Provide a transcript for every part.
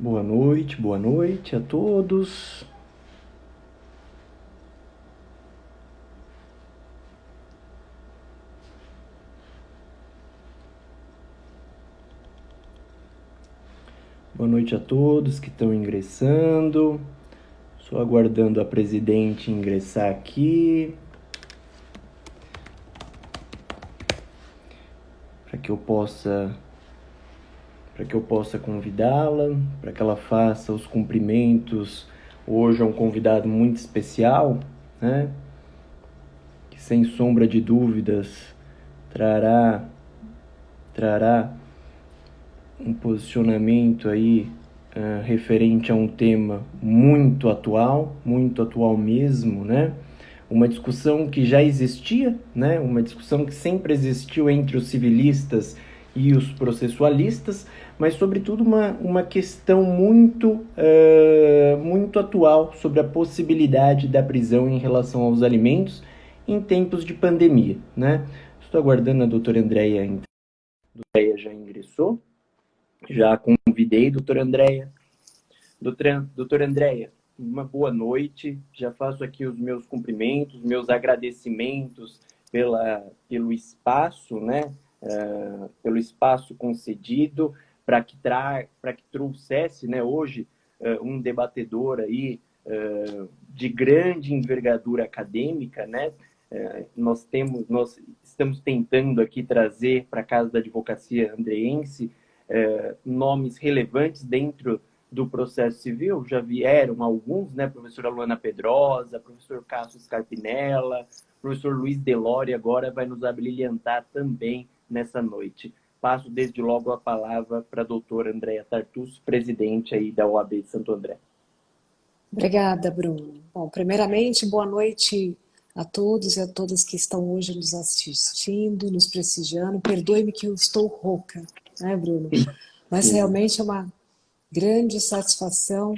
Boa noite a todos. Boa noite a todos que estão ingressando. Só aguardando a presidente ingressar aqui para que eu possa convidá-la, para que ela faça os cumprimentos. Hoje é um convidado muito especial, né? Que sem sombra de dúvidas trará um posicionamento aí referente a um tema muito atual mesmo, né? Uma discussão que já existia, né? Uma discussão que sempre existiu entre os civilistas e os processualistas, mas sobretudo uma questão muito atual sobre a possibilidade da prisão em relação aos alimentos em tempos de pandemia, né? Estou aguardando a doutora Andréia, já ingressou. Já convidei a doutora Andréia. Doutora Andréia, uma boa noite. Já faço aqui os meus cumprimentos, meus agradecimentos pelo espaço, né? Pelo espaço concedido para que trouxesse, né, hoje um debatedor aí de grande envergadura acadêmica, né? Nós estamos tentando aqui trazer para a Casa da Advocacia Andreense nomes relevantes dentro do processo civil. Já vieram alguns, né? Professora Luana Pedrosa, professor Cássio Scarpinella, professor Luiz Delori agora vai nos abrilhantar também nessa noite. Passo desde logo a palavra para a doutora Andréia Tartucci, presidente aí da OAB de Santo André. Obrigada, Bruno. Bom, primeiramente, boa noite a todos e a todas que estão hoje nos assistindo, nos prestigiando. Perdoe-me que eu estou rouca, né, Bruno? Mas Sim. realmente é uma grande satisfação,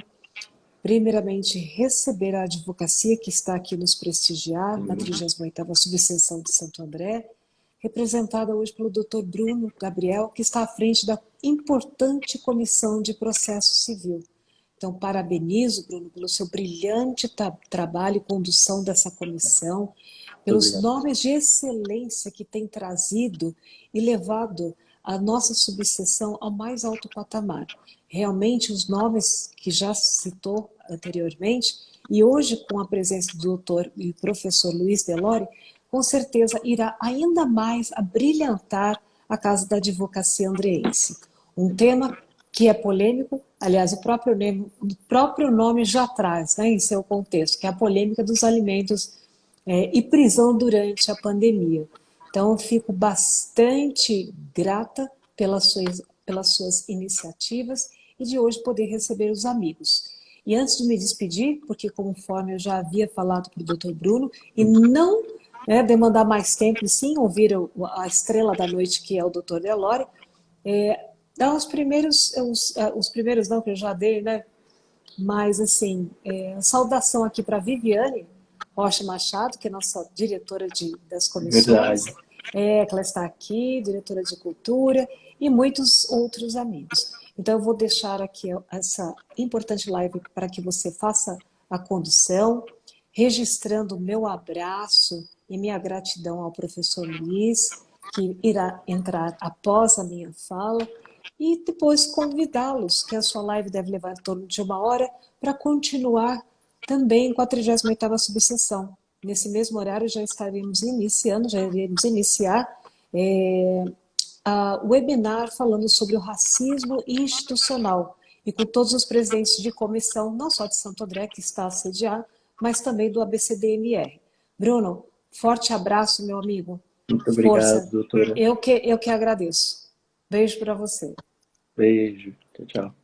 primeiramente, receber a advocacia que está aqui nos prestigiar na 38ª Subseção de Santo André, representada hoje pelo Dr. Bruno Gabriel, que está à frente da importante Comissão de Processo Civil. Então, parabenizo, Bruno, pelo seu brilhante trabalho e condução dessa comissão, Muito pelos obrigado. nomes de excelência que tem trazido e levado a nossa subseção ao mais alto patamar. Realmente, os nomes que já citou anteriormente, e hoje com a presença do doutor e professor Luiz Delori, com certeza irá ainda mais abrilhantar a Casa da Advocacia Andreense. Um tema que é polêmico, aliás, o próprio nome já traz, né, em seu contexto, que é a polêmica dos alimentos e prisão durante a pandemia. Então, eu fico bastante grata pelas suas iniciativas e de hoje poder receber os amigos. E antes de me despedir, porque conforme eu já havia falado para o Dr. Bruno, e não demandar mais tempo, e sim ouvir a estrela da noite, que é o Dr. Delore, dar os primeiros não que eu já dei, né? Mas assim, saudação aqui para Viviane Rocha Machado, que é nossa diretora das Verdade. comissões, que ela está aqui, diretora de cultura, e muitos outros amigos. Então eu vou deixar aqui essa importante live para que você faça a condução, registrando o meu abraço e minha gratidão ao professor Luiz, que irá entrar após a minha fala, e depois convidá-los, que a sua live deve levar em torno de 1 hora, para continuar também com a 38ª subseção. Nesse mesmo horário já iremos iniciar o webinar falando sobre o racismo institucional, e com todos os presidentes de comissão, não só de Santo André, que está a sediar, mas também do ABCDMR. Bruno, forte abraço, meu amigo. Muito obrigado, Força. doutora. Eu que agradeço. Beijo para você. Beijo. Tchau, tchau.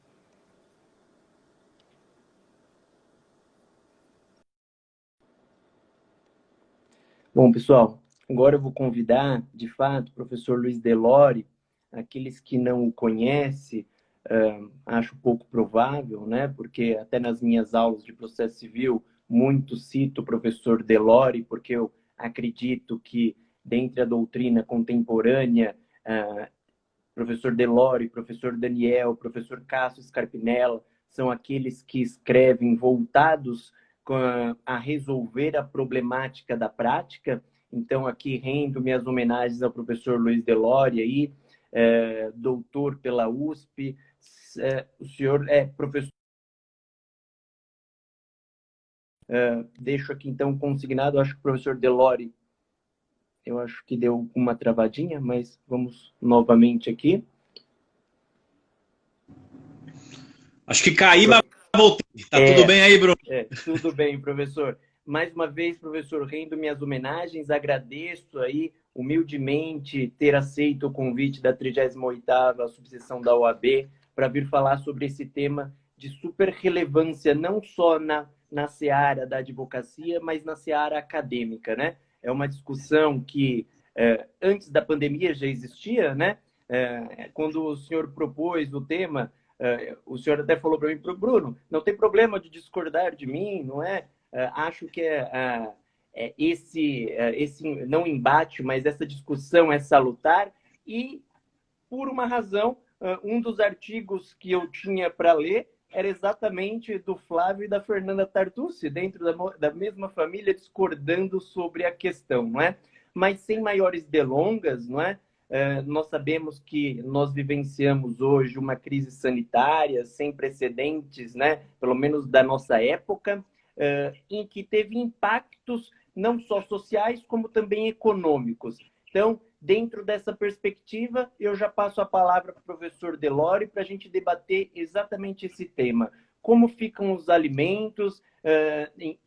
Bom, pessoal, agora eu vou convidar, de fato, o professor Luiz Delori. Aqueles que não o conhecem, acho pouco provável, né? Porque até nas minhas aulas de processo civil, muito cito o professor Delori, porque eu acredito que, dentre a doutrina contemporânea, professor Delori, professor Daniel, professor Cássio Scarpinella, são aqueles que escrevem voltados a resolver a problemática da prática. Então, aqui rendo minhas homenagens ao professor Luiz Delori, aí, doutor pela USP. O senhor é professor. Deixo aqui, então, consignado, acho que o professor Delori, eu acho que deu uma travadinha, mas vamos novamente aqui. Acho que caí, mas voltei. Tá tudo bem aí, Bruno? Tudo bem, professor. Mais uma vez, professor, rendo minhas homenagens, agradeço aí humildemente ter aceito o convite da 38ª subseção da OAB para vir falar sobre esse tema de super relevância, não só na seara da advocacia, mas na seara acadêmica, né? É uma discussão que antes da pandemia já existia, né? Quando o senhor propôs o tema, o senhor até falou para mim, Bruno, não tem problema de discordar de mim, não é? Acho que esse não embate, mas essa discussão é salutar. E, por uma razão, um dos artigos que eu tinha para ler era exatamente do Flávio e da Fernanda Tartucci, dentro da mesma família, discordando sobre a questão, não é? Mas sem maiores delongas, não é? Nós sabemos que nós vivenciamos hoje uma crise sanitária sem precedentes, né? Pelo menos da nossa época, em que teve impactos não só sociais, como também econômicos. Então, dentro dessa perspectiva, eu já passo a palavra para o professor Delori para a gente debater exatamente esse tema. Como ficam os alimentos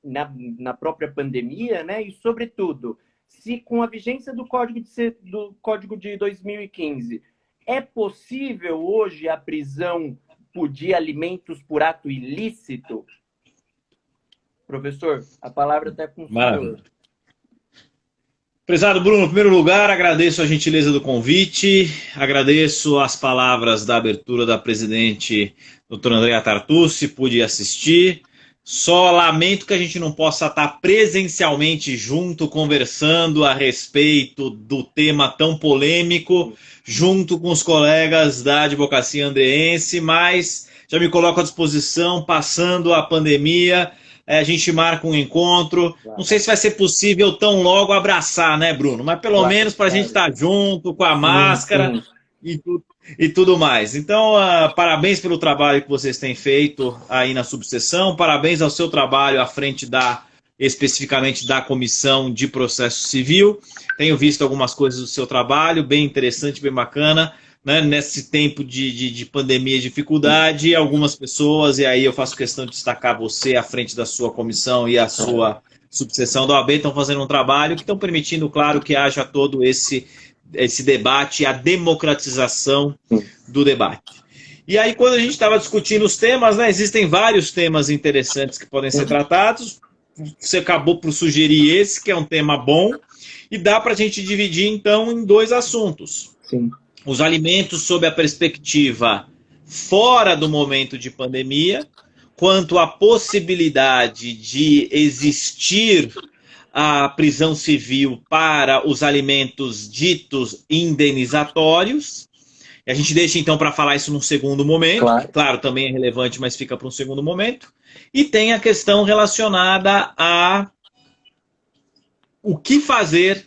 na própria pandemia, né? E, sobretudo, se com a vigência do Código de 2015, é possível hoje a prisão de alimentos por ato ilícito? Professor, a palavra está com o senhor. Prezado Bruno, em primeiro lugar, agradeço a gentileza do convite, agradeço as palavras da abertura da presidente doutora Andrea Tartucci, pude assistir. Só lamento que a gente não possa estar presencialmente junto, conversando a respeito do tema tão polêmico, junto com os colegas da advocacia andreense, mas já me coloco à disposição, passando a pandemia, a gente marca um encontro. Claro. Não sei se vai ser possível tão logo abraçar, né, Bruno? Mas pelo menos para a gente estar junto, com a máscara e tudo mais. Então, parabéns pelo trabalho que vocês têm feito aí na subseção, parabéns ao seu trabalho à frente especificamente da Comissão de Processo Civil. Tenho visto algumas coisas do seu trabalho, bem interessante, bem bacana, né? Nesse tempo de pandemia e dificuldade, algumas pessoas, e aí eu faço questão de destacar você à frente da sua comissão e a sua subseção da OAB, estão fazendo um trabalho que estão permitindo, claro, que haja todo esse debate, a democratização do debate. E aí, quando a gente estava discutindo os temas, né, existem vários temas interessantes que podem ser tratados. Você acabou por sugerir esse, que é um tema bom, e dá para a gente dividir, então, em dois assuntos. Sim. Os alimentos sob a perspectiva fora do momento de pandemia, quanto à possibilidade de existir a prisão civil para os alimentos ditos indenizatórios. E a gente deixa, então, para falar isso num segundo momento. Claro, também é relevante, mas fica para um segundo momento. E tem a questão relacionada a o que fazer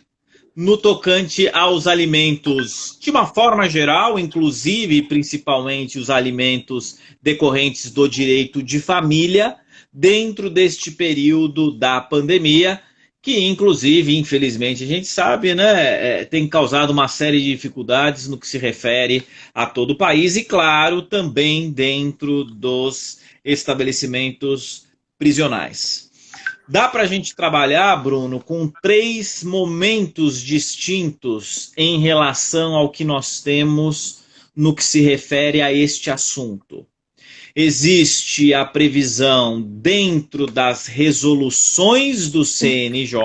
no tocante aos alimentos, de uma forma geral, inclusive e principalmente os alimentos decorrentes do direito de família, dentro deste período da pandemia, que inclusive, infelizmente, a gente sabe, né, tem causado uma série de dificuldades no que se refere a todo o país e, claro, também dentro dos estabelecimentos prisionais. Dá para a gente trabalhar, Bruno, com 3 momentos distintos em relação ao que nós temos no que se refere a este assunto. Existe a previsão dentro das resoluções do CNJ,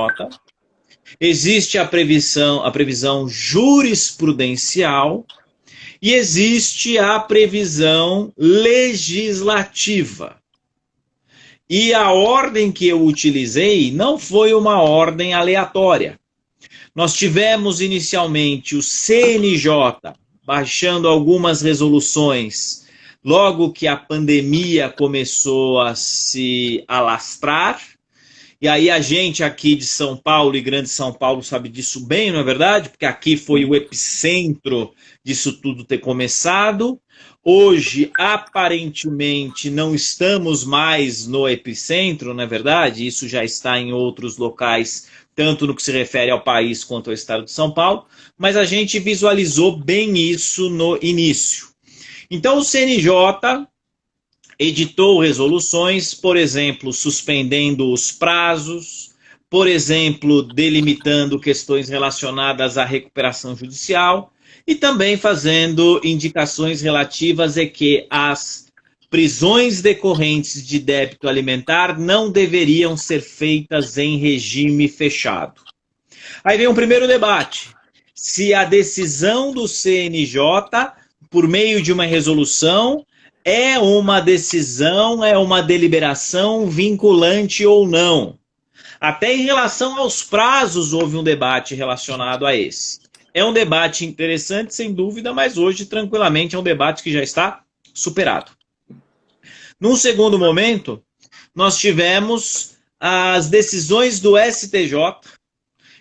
existe a previsão jurisprudencial e existe a previsão legislativa. E a ordem que eu utilizei não foi uma ordem aleatória. Nós tivemos inicialmente o CNJ baixando algumas resoluções logo que a pandemia começou a se alastrar. E aí a gente aqui de São Paulo e Grande São Paulo sabe disso bem, não é verdade? Porque aqui foi o epicentro disso tudo ter começado. Hoje, aparentemente, não estamos mais no epicentro, não é verdade? Isso já está em outros locais, tanto no que se refere ao país quanto ao estado de São Paulo, mas a gente visualizou bem isso no início. Então o CNJ editou resoluções, por exemplo, suspendendo os prazos, por exemplo, delimitando questões relacionadas à recuperação judicial e também fazendo indicações relativas a que as prisões decorrentes de débito alimentar não deveriam ser feitas em regime fechado. Aí vem um primeiro debate. Se a decisão do CNJ, por meio de uma resolução, é uma decisão, é uma deliberação vinculante ou não. Até em relação aos prazos houve um debate relacionado a esse. É um debate interessante, sem dúvida, mas hoje, tranquilamente, é um debate que já está superado. Num segundo momento, nós tivemos as decisões do STJ,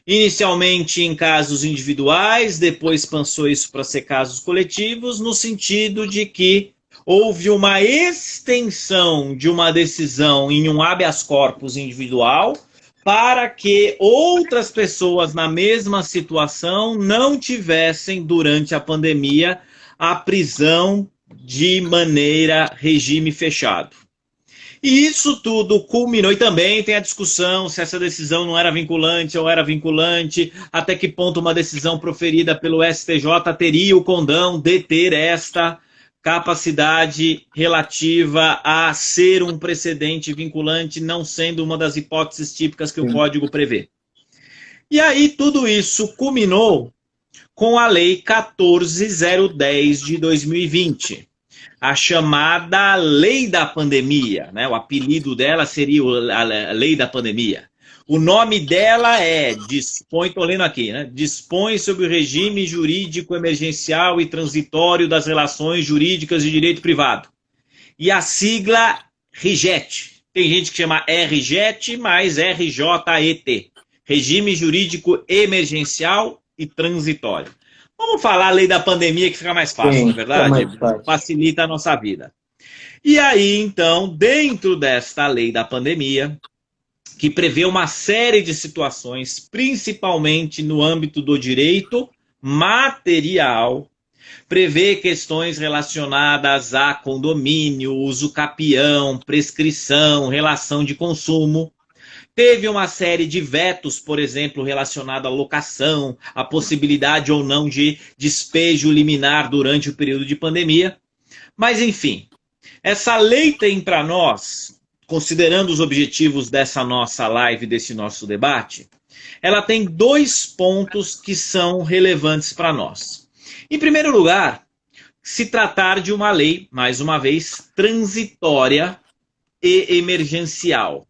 inicialmente em casos individuais, depois passou isso para ser casos coletivos, no sentido de que houve uma extensão de uma decisão em um habeas corpus individual para que outras pessoas na mesma situação não tivessem, durante a pandemia, a prisão de maneira regime fechado. E isso tudo culminou, e também tem a discussão se essa decisão não era vinculante ou era vinculante, até que ponto uma decisão proferida pelo STJ teria o condão de ter esta capacidade relativa a ser um precedente vinculante, não sendo uma das hipóteses típicas que o Código prevê. E aí tudo isso culminou com a Lei 14.010 de 2020, a chamada Lei da Pandemia, né? O apelido dela seria a Lei da Pandemia. O nome dela estou lendo aqui, né? Dispõe sobre o regime jurídico emergencial e transitório das relações jurídicas de direito privado. E a sigla RJET. Tem gente que chama RJET, mas RJET. Regime Jurídico Emergencial e Transitório. Vamos falar a lei da pandemia que fica mais fácil, não é verdade? Facilita a nossa vida. E aí, então, dentro desta lei da pandemia, que prevê uma série de situações, principalmente no âmbito do direito material, prevê questões relacionadas a condomínio, uso capião, prescrição, relação de consumo. Teve uma série de vetos, por exemplo, relacionado à locação, a possibilidade ou não de despejo liminar durante o período de pandemia. Mas, enfim, essa lei tem para nós, considerando os objetivos dessa nossa live, desse nosso debate, ela tem 2 pontos que são relevantes para nós. Em primeiro lugar, se tratar de uma lei, mais uma vez, transitória e emergencial.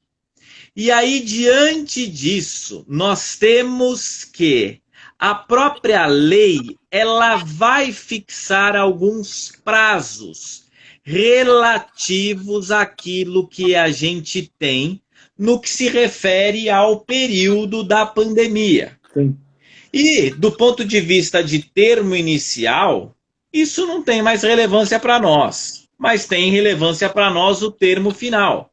E aí, diante disso, nós temos que a própria lei, ela vai fixar alguns prazos relativos àquilo que a gente tem no que se refere ao período da pandemia. Sim. E, do ponto de vista de termo inicial, isso não tem mais relevância para nós, mas tem relevância para nós o termo final.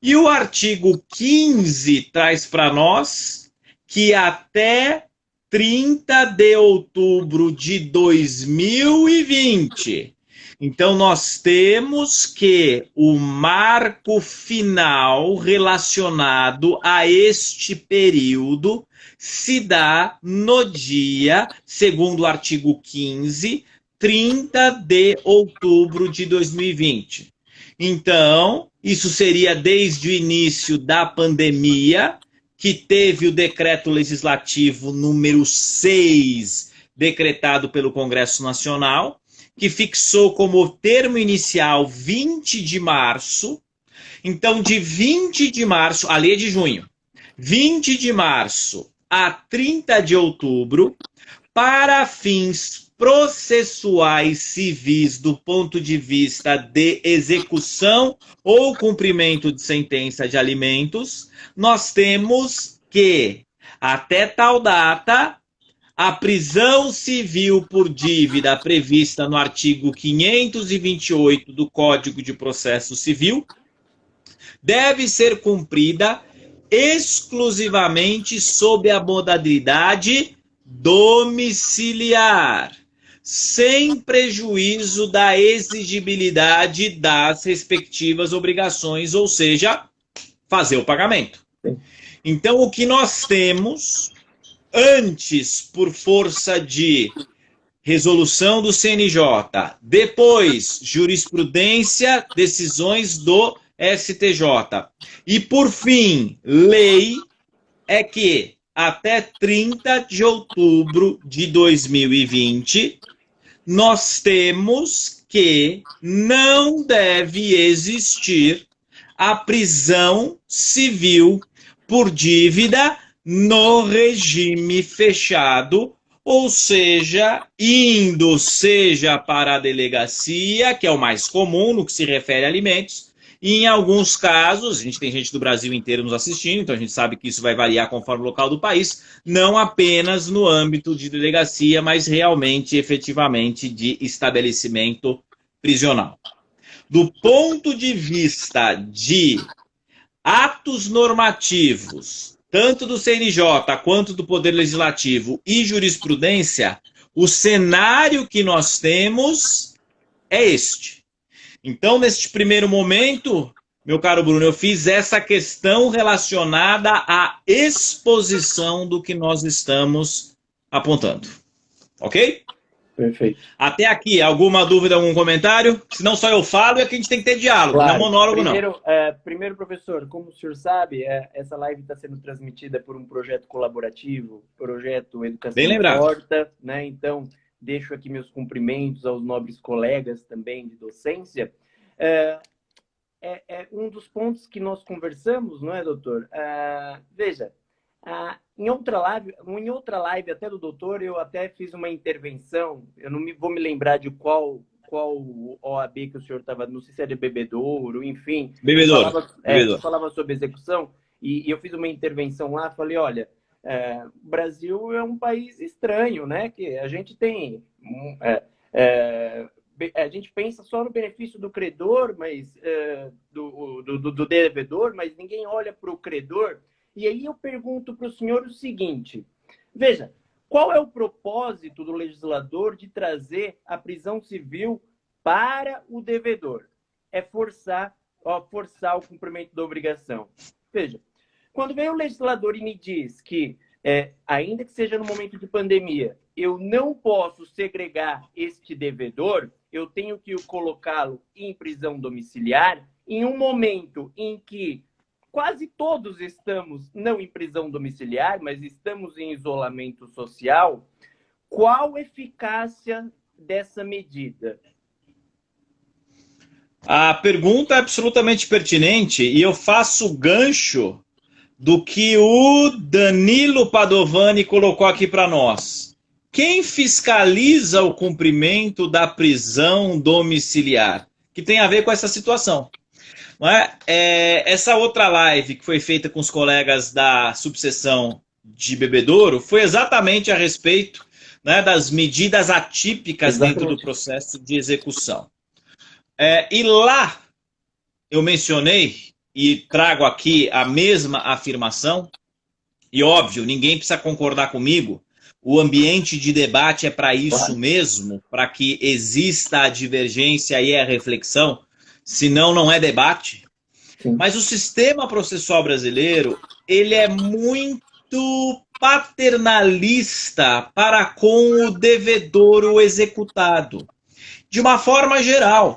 E o artigo 15 traz para nós que até 30 de outubro de 2020, então nós temos que o marco final relacionado a este período se dá no dia, segundo o artigo 15, 30 de outubro de 2020. Então, isso seria desde o início da pandemia, que teve o decreto legislativo número 6, decretado pelo Congresso Nacional, que fixou como termo inicial 20 de março. Então, de 20 de março, a lei é de junho, 20 de março a 30 de outubro, para fins processuais civis do ponto de vista de execução ou cumprimento de sentença de alimentos, nós temos que, até tal data, a prisão civil por dívida prevista no artigo 528 do Código de Processo Civil deve ser cumprida exclusivamente sob a modalidade domiciliar, sem prejuízo da exigibilidade das respectivas obrigações, ou seja, fazer o pagamento. Então, o que nós temos, antes, por força de resolução do CNJ, depois, jurisprudência, decisões do STJ, e, por fim, lei, é que até 30 de outubro de 2020, nós temos que não deve existir a prisão civil por dívida no regime fechado, ou seja, indo seja para a delegacia, que é o mais comum no que se refere a alimentos, e em alguns casos, a gente tem gente do Brasil inteiro nos assistindo, então a gente sabe que isso vai variar conforme o local do país, não apenas no âmbito de delegacia, mas realmente, efetivamente, de estabelecimento prisional. Do ponto de vista de atos normativos, tanto do CNJ quanto do Poder Legislativo e jurisprudência, o cenário que nós temos é este. Então, neste primeiro momento, meu caro Bruno, eu fiz essa questão relacionada à exposição do que nós estamos apontando. Ok? Perfeito. Até aqui, alguma dúvida, algum comentário? Senão só eu falo e aqui a gente tem que ter diálogo, Claro. não é monólogo, Primeiro, não. Primeiro, professor, como o senhor sabe, essa live está sendo transmitida por um projeto colaborativo, projeto Educação Bem lembrado. Porta, né? Então, deixo aqui meus cumprimentos aos nobres colegas também de docência. Um dos pontos que nós conversamos, não é, doutor? Veja, em outra live até do doutor, eu até fiz uma intervenção, eu não vou me lembrar de qual OAB que o senhor estava, não sei se era de Bebedouro, enfim. Bebedouro. Falava sobre execução, e eu fiz uma intervenção lá, falei, olha, o Brasil é um país estranho, né? Que a gente tem... a gente pensa só no benefício do credor, mas do devedor, mas ninguém olha para o credor. E aí eu pergunto para o senhor o seguinte, veja, qual é o propósito do legislador de trazer a prisão civil para o devedor? É forçar o cumprimento da obrigação. Veja, quando vem o legislador e me diz que, ainda que seja no momento de pandemia, eu não posso segregar este devedor, eu tenho que colocá-lo em prisão domiciliar, em um momento em que quase todos estamos não em prisão domiciliar, mas estamos em isolamento social. Qual a eficácia dessa medida? A pergunta é absolutamente pertinente e eu faço gancho do que o Danilo Padovani colocou aqui para nós. Quem fiscaliza o cumprimento da prisão domiciliar? Que tem a ver com essa situação. Não é? Essa outra live que foi feita com os colegas da subseção de Bebedouro foi exatamente a respeito, né, das medidas atípicas dentro do processo de execução. E lá eu mencionei e trago aqui a mesma afirmação, e óbvio, ninguém precisa concordar comigo, o ambiente de debate é para isso mesmo, para que exista a divergência e a reflexão, senão não é debate. Sim. Mas o sistema processual brasileiro, ele é muito paternalista para com o devedor, o executado. De uma forma geral,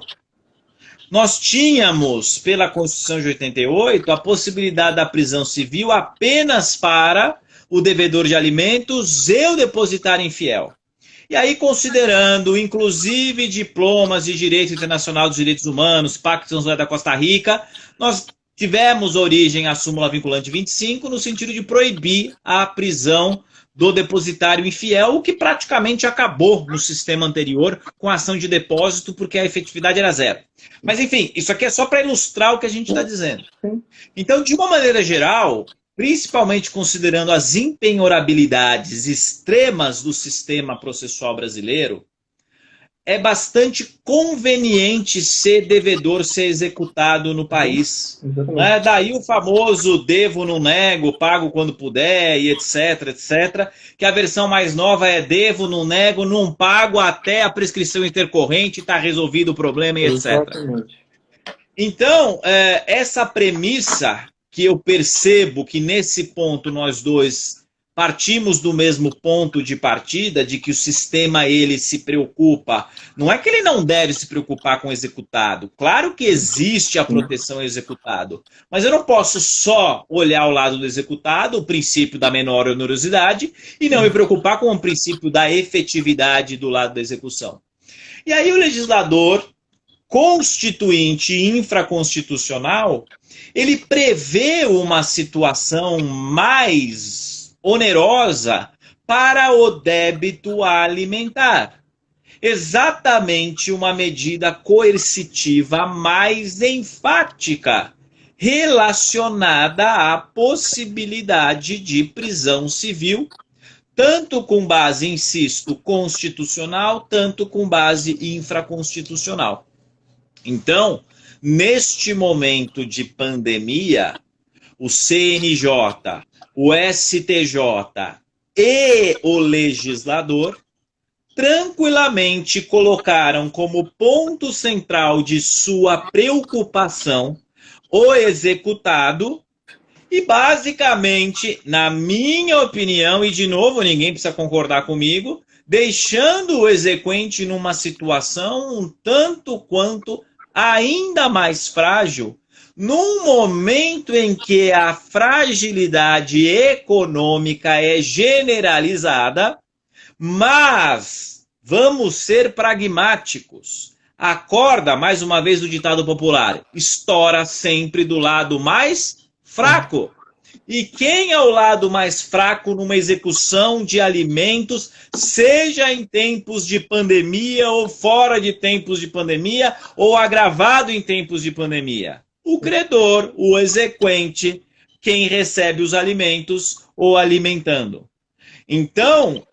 nós tínhamos, pela Constituição de 88, a possibilidade da prisão civil apenas para o devedor de alimentos e o depositário infiel. E aí, considerando, inclusive, diplomas de Direito Internacional dos Direitos Humanos, Pacto de São José da Costa Rica, nós tivemos origem à súmula vinculante 25, no sentido de proibir a prisão do depositário infiel, o que praticamente acabou no sistema anterior com a ação de depósito, porque a efetividade era zero. Mas, enfim, isso aqui é só para ilustrar o que a gente está dizendo. Então, de uma maneira geral, principalmente considerando as impenhorabilidades extremas do sistema processual brasileiro, é bastante conveniente ser devedor, ser executado no país. Daí o famoso devo, não nego, pago quando puder, e etc, etc. Que a versão mais nova é devo, não nego, não pago até a prescrição intercorrente, está resolvido o problema, e etc. Exatamente. Então, essa premissa que eu percebo que nesse ponto nós dois partimos do mesmo ponto de partida, de que o sistema ele se preocupa, não é que ele não deve se preocupar com o executado, claro que existe a proteção ao executado, mas eu não posso só olhar o lado do executado, o princípio da menor onerosidade, e não me preocupar com o princípio da efetividade do lado da execução. E aí o legislador constituinte e infraconstitucional, ele prevê uma situação mais onerosa para o débito alimentar. Exatamente uma medida coercitiva mais enfática, relacionada à possibilidade de prisão civil, tanto com base, insisto, constitucional, tanto com base infraconstitucional. Então, neste momento de pandemia, o CNJ, o STJ e o legislador tranquilamente colocaram como ponto central de sua preocupação o executado e basicamente, na minha opinião, e de novo ninguém precisa concordar comigo, deixando o exequente numa situação um tanto quanto ainda mais frágil, num momento em que a fragilidade econômica é generalizada, mas vamos ser pragmáticos. A corda, mais uma vez o ditado popular, estoura sempre do lado mais fraco. E quem é o lado mais fraco numa execução de alimentos, seja em tempos de pandemia ou fora de tempos de pandemia, ou agravado em tempos de pandemia? O credor, o exequente, quem recebe os alimentos ou alimentando. Então,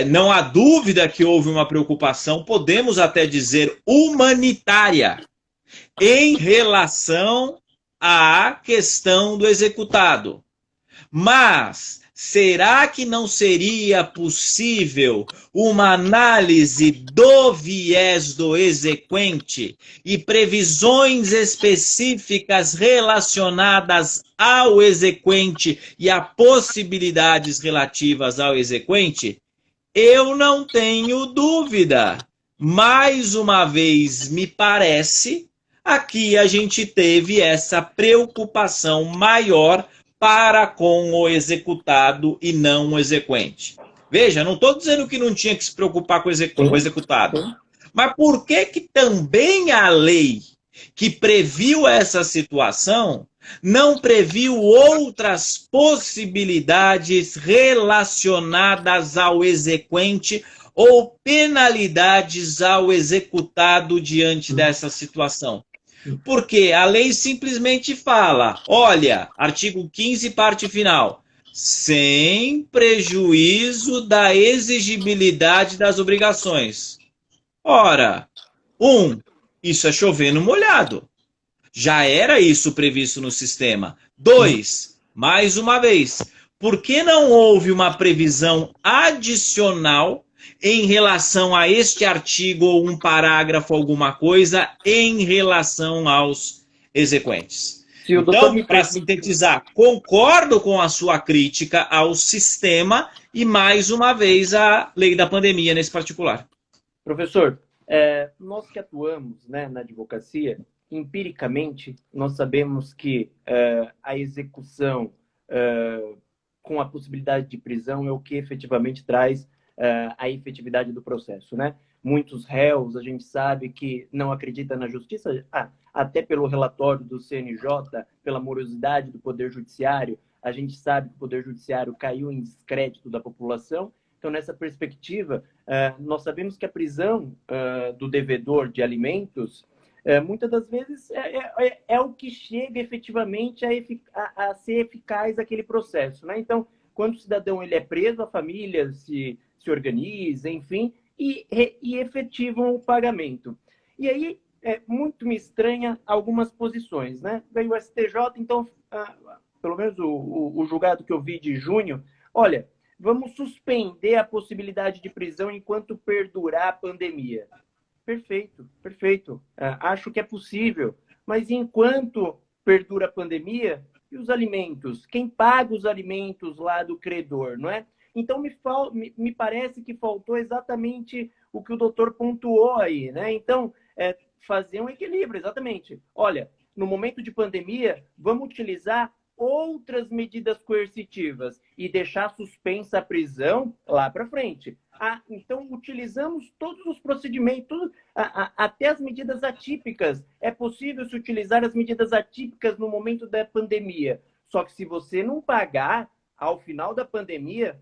não há dúvida que houve uma preocupação, podemos até dizer humanitária, em relação à questão do executado. Mas será que não seria possível uma análise do viés do exequente e previsões específicas relacionadas ao exequente e a possibilidades relativas ao exequente? Eu não tenho dúvida. Mais uma vez, me parece, aqui a gente teve essa preocupação maior para com o executado e não o exequente. Veja, não estou dizendo que não tinha que se preocupar com o executado. Mas por que também a lei que previu essa situação não previu outras possibilidades relacionadas ao exequente ou penalidades ao executado diante dessa situação? Porque a lei simplesmente fala, olha, artigo 15, parte final, sem prejuízo da exigibilidade das obrigações. Ora, isso é chover no molhado. Já era isso previsto no sistema. 2, mais uma vez, por que não houve uma previsão adicional em relação a este artigo ou um parágrafo, alguma coisa, em relação aos exequentes? Então, para sintetizar, concordo com a sua crítica ao sistema e, mais uma vez, a lei da pandemia nesse particular. Professor, nós que atuamos, né, na advocacia, empiricamente, nós sabemos que a execução com a possibilidade de prisão é o que efetivamente traz a efetividade do processo, né? Muitos réus, a gente sabe que não acreditam na justiça, até pelo relatório do CNJ, pela morosidade do Poder Judiciário, a gente sabe que o Poder Judiciário caiu em descrédito da população. Então, nessa perspectiva, nós sabemos que a prisão do devedor de alimentos, muitas das vezes, é o que chega efetivamente a ser eficaz aquele processo, né? Então, quando o cidadão ele é preso, a família se organiza, enfim, e efetivam o pagamento. E aí, muito me estranha algumas posições, né? Veio o STJ, então, pelo menos o julgado que eu vi de junho, olha, vamos suspender a possibilidade de prisão enquanto perdurar a pandemia. Perfeito, perfeito. Acho que é possível. Mas enquanto perdura a pandemia, e os alimentos? Quem paga os alimentos lá do credor, não é? Então, me parece que faltou exatamente o que o doutor pontuou aí, né? Então, fazer um equilíbrio, exatamente. Olha, no momento de pandemia, vamos utilizar outras medidas coercitivas e deixar suspensa a prisão lá para frente. Então, utilizamos todos os procedimentos, até as medidas atípicas. É possível se utilizar as medidas atípicas no momento da pandemia. Só que se você não pagar, ao final da pandemia,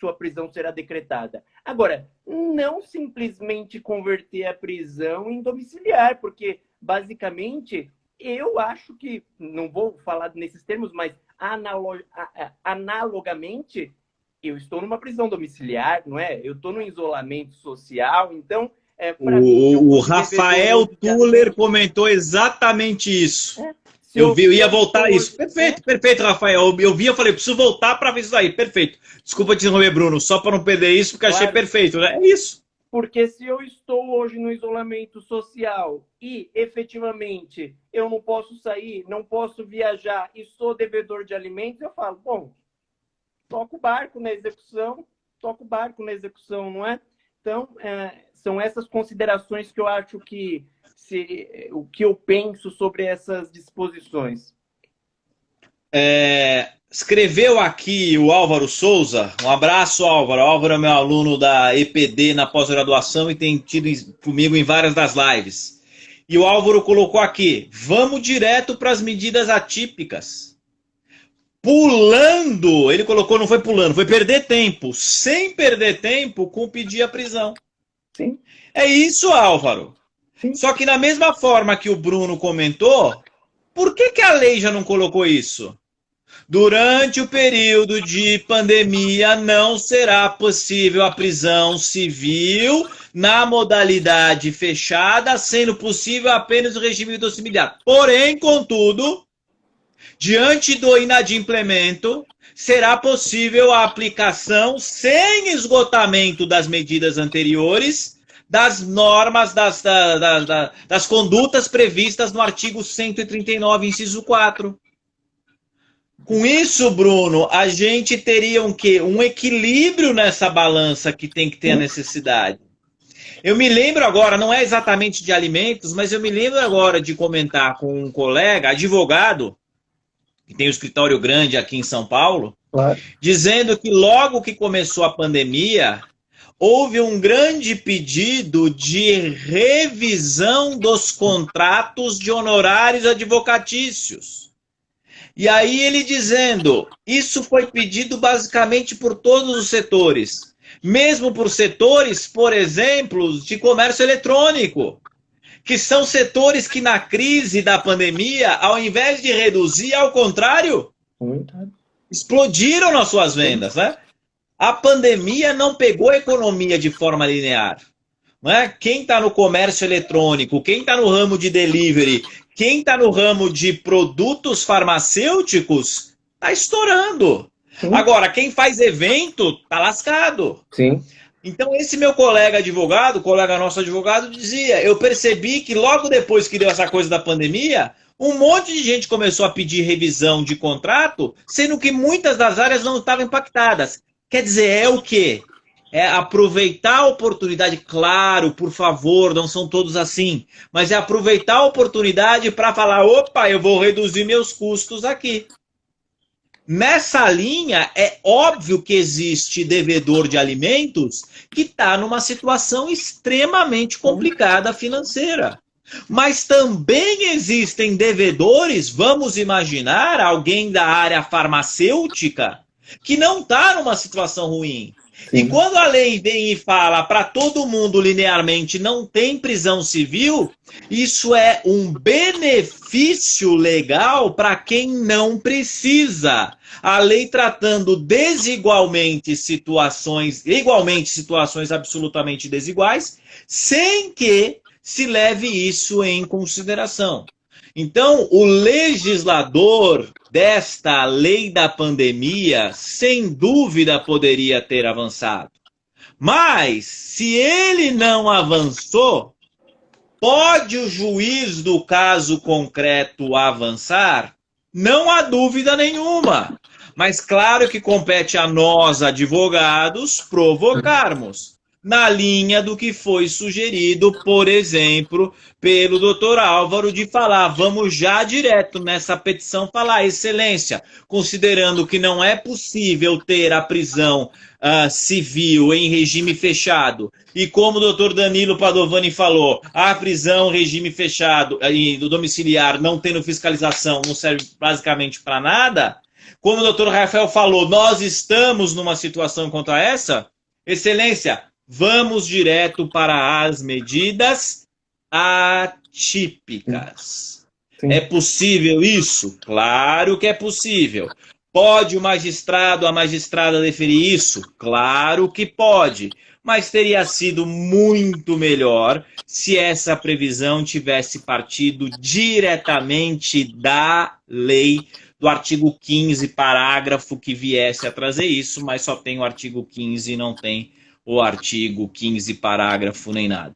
sua prisão será decretada. Agora, não simplesmente converter a prisão em domiciliar, porque, basicamente, eu acho que, não vou falar nesses termos, mas analogamente, eu estou numa prisão domiciliar, não é? Eu estou no isolamento social, então... O Rafael Tuller comentou exatamente isso. Eu ia voltar a isso. Perfeito, Rafael. Eu falei, preciso voltar para ver isso aí. Perfeito. Desculpa te interromper, Bruno, só para não perder isso, porque achei perfeito, né? É isso. Porque se eu estou hoje no isolamento social e, efetivamente, eu não posso sair, não posso viajar e sou devedor de alimentos, eu falo, bom, toco o barco na execução, não é? Então, são essas considerações que eu acho que o que eu penso sobre essas disposições. Escreveu aqui o Álvaro Souza. Um abraço, Álvaro. O Álvaro é meu aluno da EPD na pós-graduação e tem tido comigo em várias das lives. E o Álvaro colocou aqui, vamos direto para as medidas atípicas. Pulando, ele colocou, não foi pulando, foi perder tempo. Sem perder tempo com pedir a prisão. Sim. É isso, Álvaro. Sim. Só que da mesma forma que o Bruno comentou, por que a lei já não colocou isso? Durante o período de pandemia, não será possível a prisão civil na modalidade fechada, sendo possível apenas o regime domiciliar. Porém, contudo, diante do inadimplemento, será possível a aplicação, sem esgotamento das medidas anteriores, das normas, das condutas previstas no artigo 139, inciso 4. Com isso, Bruno, a gente teria um equilíbrio nessa balança que tem que ter a necessidade. Eu me lembro agora, não é exatamente de alimentos, mas eu me lembro agora de comentar com um colega, advogado, que tem um escritório grande aqui em São Paulo, claro, dizendo que logo que começou a pandemia, houve um grande pedido de revisão dos contratos de honorários advocatícios. E aí ele dizendo, isso foi pedido basicamente por todos os setores, mesmo por setores, por exemplo, de comércio eletrônico, que são setores que na crise da pandemia, ao invés de reduzir, ao contrário, explodiram nas suas vendas, né? A pandemia não pegou a economia de forma linear. Não é? Quem está no comércio eletrônico, quem está no ramo de delivery, quem está no ramo de produtos farmacêuticos, está estourando. Sim. Agora, quem faz evento, está lascado. Sim. Então, esse meu colega advogado, colega nosso advogado, dizia, eu percebi que logo depois que deu essa coisa da pandemia, um monte de gente começou a pedir revisão de contrato, sendo que muitas das áreas não estavam impactadas. Quer dizer, é o quê? É aproveitar a oportunidade, claro, por favor, não são todos assim, mas é aproveitar a oportunidade para falar, opa, eu vou reduzir meus custos aqui. Nessa linha, é óbvio que existe devedor de alimentos que está numa situação extremamente complicada financeira. Mas também existem devedores, vamos imaginar, alguém da área farmacêutica, que não está numa situação ruim. Sim. E quando a lei vem e fala para todo mundo linearmente não tem prisão civil, isso é um benefício legal para quem não precisa. A lei tratando igualmente situações absolutamente desiguais, sem que se leve isso em consideração. Então, o legislador desta lei da pandemia, sem dúvida, poderia ter avançado. Mas, se ele não avançou, pode o juiz do caso concreto avançar? Não há dúvida nenhuma. Mas claro que compete a nós, advogados, provocarmos. Na linha do que foi sugerido, por exemplo, pelo doutor Álvaro, de falar, vamos já direto nessa petição falar, excelência, considerando que não é possível ter a prisão civil em regime fechado, e como o doutor Danilo Padovani falou, a prisão em regime fechado e do domiciliar não tendo fiscalização não serve basicamente para nada, como o doutor Rafael falou, nós estamos numa situação quanto a essa, excelência, vamos direto para as medidas atípicas. Sim. É possível isso? Claro que é possível. Pode o magistrado, a magistrada deferir isso? Claro que pode. Mas teria sido muito melhor se essa previsão tivesse partido diretamente da lei, do artigo 15, parágrafo que viesse a trazer isso, mas só tem o artigo 15 e não tem o artigo 15, parágrafo, nem nada.